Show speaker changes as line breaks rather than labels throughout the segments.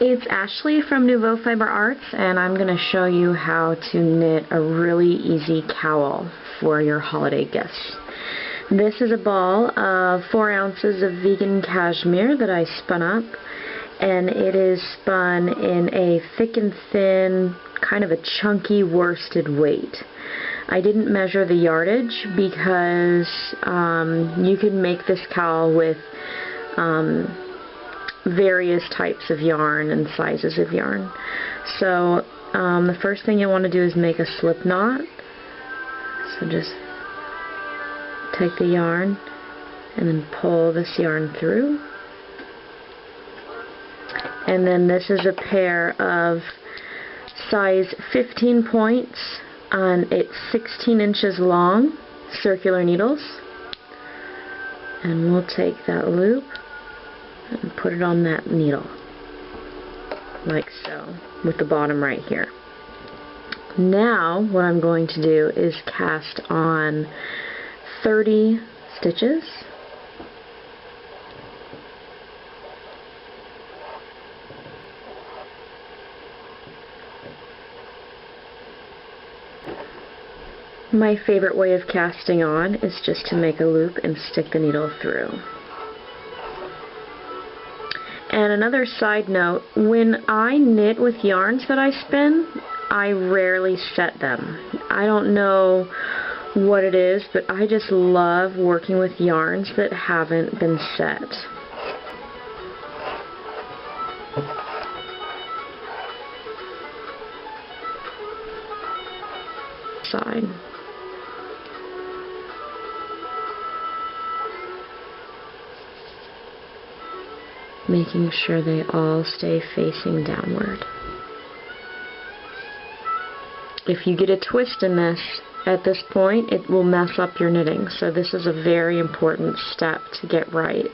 It's Ashley from Nouveau Fiber Arts, and I'm going to show you how to knit a really easy cowl for your holiday gifts. This is a ball of 4 ounces of vegan cashmere that I spun up, and it is spun in a thick and thin, kind of a chunky worsted weight. I didn't measure the yardage because you can make this cowl with various types of yarn and sizes of yarn. So the first thing you want to do is make a slip knot. So just take the yarn and then pull this yarn through. And then this is a pair of size 15 points, and it's 16 inches long circular needles. And we'll take that loop and put it on that needle, like so, with the bottom right here. Now what I'm going to do is cast on 30 stitches. My favorite way of casting on is just to make a loop and stick the needle through. And another side note, when I knit with yarns that I spin, I rarely set them. I don't know what it is, but I just love working with yarns that haven't been set. Side. Making sure they all stay facing downward. If you get a twist in this at this point, it will mess up your knitting. So this is a very important step to get right.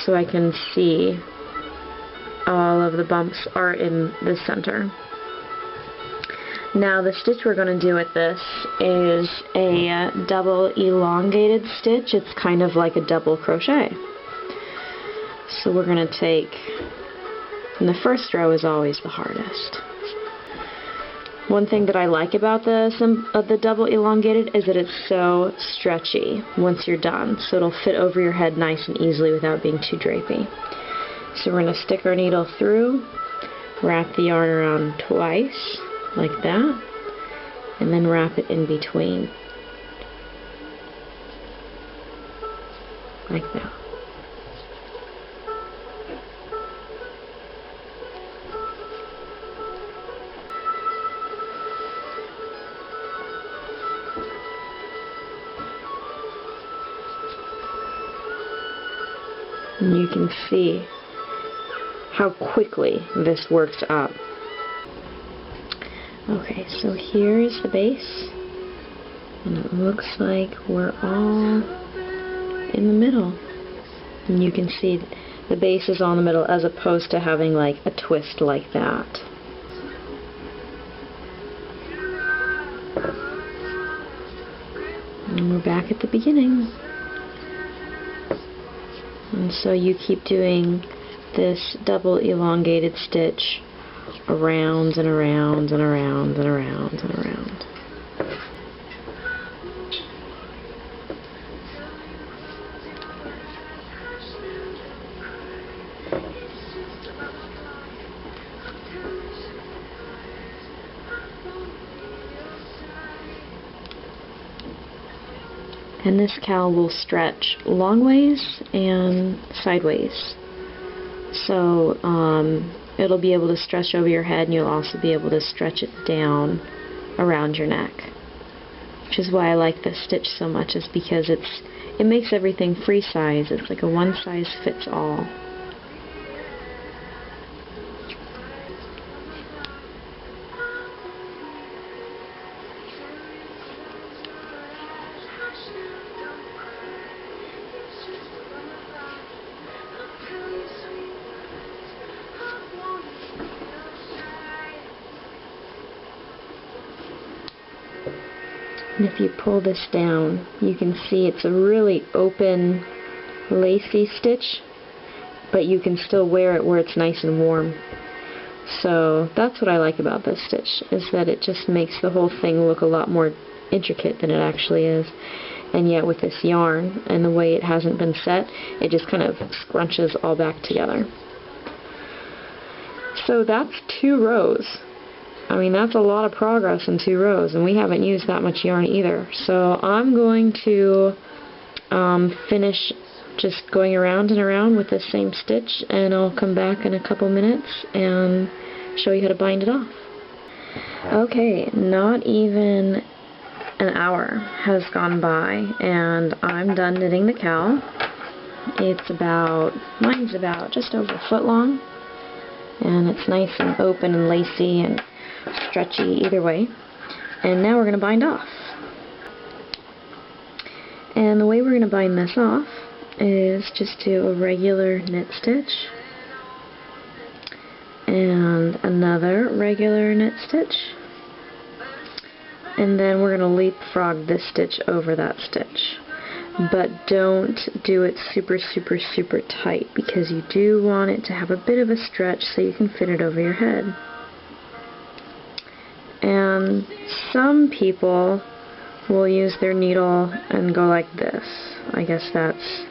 So I can see all of the bumps are in the center. Now the stitch we're going to do with this is a double elongated stitch. It's kind of like a double crochet. So we're going to take, and the first row is always the hardest. One thing that I like about the double elongated is that it's so stretchy once you're done, so it'll fit over your head nice and easily without being too drapey. So we're going to stick our needle through, wrap the yarn around twice, like that, and then wrap it in between, like that. And you can see how quickly this works up. Okay, so here's the base, and it looks like we're all in the middle. And you can see the base is all in the middle as opposed to having like a twist like that. And we're back at the beginning. And so you keep doing this double elongated stitch around and around and around and around and around. And this cowl will stretch long ways and sideways. So it'll be able to stretch over your head, and you'll also be able to stretch it down around your neck. Which is why I like this stitch so much, is because it makes everything free size. It's like a one size fits all. And if you pull this down, you can see it's a really open, lacy stitch. but you can still wear it where it's nice and warm. So that's what I like about this stitch, is that it just makes the whole thing look a lot more intricate than it actually is. And yet with this yarn and the way it hasn't been set, it just kind of scrunches all back together. So that's 2 rows. I mean, that's a lot of progress in 2 rows, and we haven't used that much yarn either. So I'm going to finish just going around and around with this same stitch, and I'll come back in a couple minutes and show you how to bind it off. Okay, not even an hour has gone by, and I'm done knitting the cowl. Mine's about just over a foot long, and it's nice and open and lacy and stretchy either way. And now we're going to bind off. And the way we're going to bind this off is just do a regular knit stitch and another regular knit stitch, and then we're going to leapfrog this stitch over that stitch. But don't do it super tight, because you do want it to have a bit of a stretch so you can fit it over your head. And some people will use their needle and go like this. I guess that's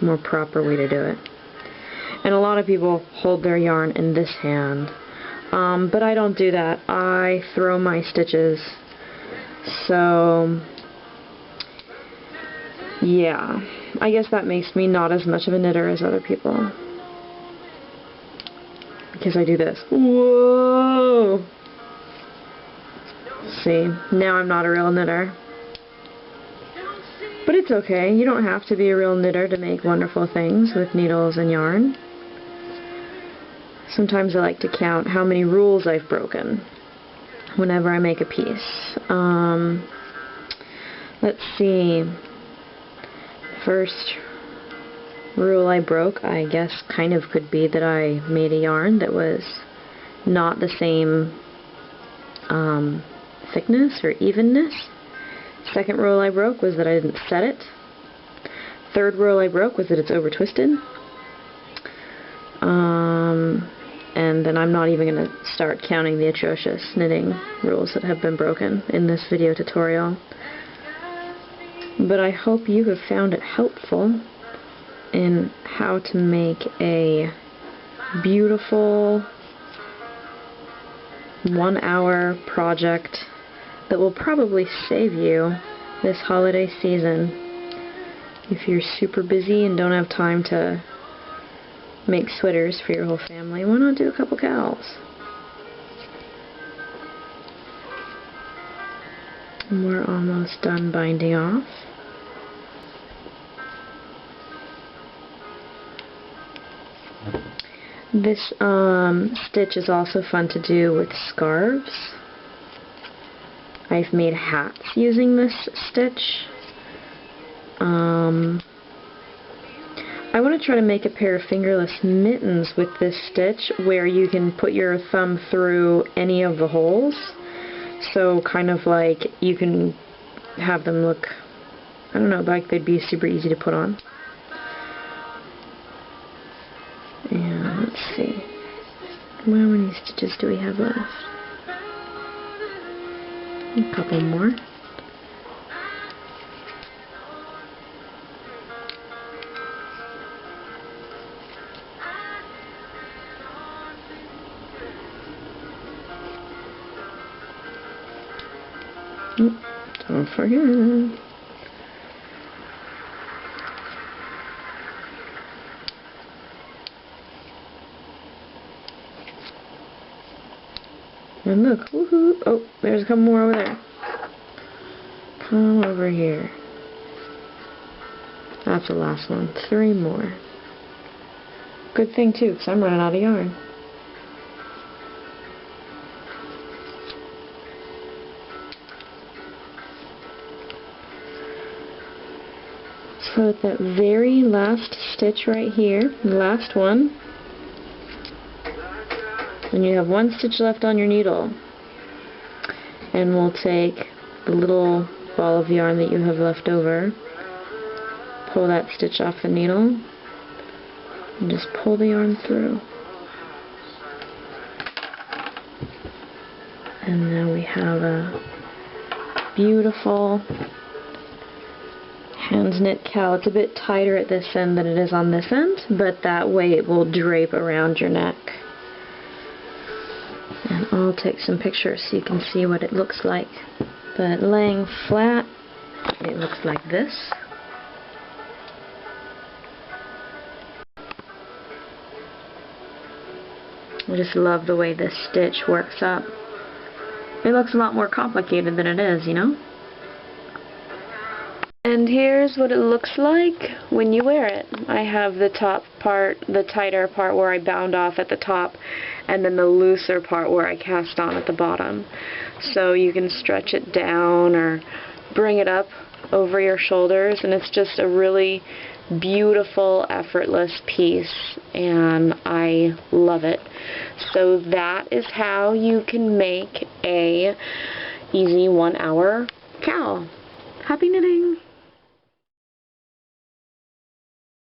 a more proper way to do it. And a lot of people hold their yarn in this hand. But I don't do that. I throw my stitches. So, yeah. I guess that makes me not as much of a knitter as other people. Because I do this. Whoa! See, now I'm not a real knitter. But it's okay. You don't have to be a real knitter to make wonderful things with needles and yarn. Sometimes I like to count how many rules I've broken whenever I make a piece. Let's see. First rule I broke, I guess, kind of could be that I made a yarn that was not the same thickness or evenness. Second rule I broke was that I didn't set it. Third rule I broke was that it's over twisted. And then I'm not even going to start counting the atrocious knitting rules that have been broken in this video tutorial. But I hope you have found it helpful in how to make a beautiful 1-hour project that will probably save you this holiday season. If you're super busy and don't have time to make sweaters for your whole family, why not do a couple cowls? And we're almost done binding off. This stitch is also fun to do with scarves. I've made hats using this stitch. I want to try to make a pair of fingerless mittens with this stitch where you can put your thumb through any of the holes. So kind of like you can have them look, I don't know, like they'd be super easy to put on. And let's see, how many stitches do we have left? A couple more. Don't forget. And look, woohoo! Oh, there's a couple more over there. Come over here. That's the last one. 3 more. Good thing too, because I'm running out of yarn. So at that very last stitch right here, the last one, and you have 1 stitch left on your needle, and we'll take the little ball of yarn that you have left over, pull that stitch off the needle, And just pull the yarn through. And now we have a beautiful hand knit cowl. It's a bit tighter at this end than it is on this end, but that way it will drape around your neck. And I'll take some pictures so you can see what it looks like. But laying flat, it looks like this. I just love the way this stitch works up. It looks a lot more complicated than it is, you know? And here's what it looks like when you wear it. I have the top part, the tighter part where I bound off at the top, and then the looser part where I cast on at the bottom. So you can stretch it down or bring it up over your shoulders, and it's just a really beautiful, effortless piece, and I love it. So that is how you can make a easy 1-hour cowl. Happy knitting!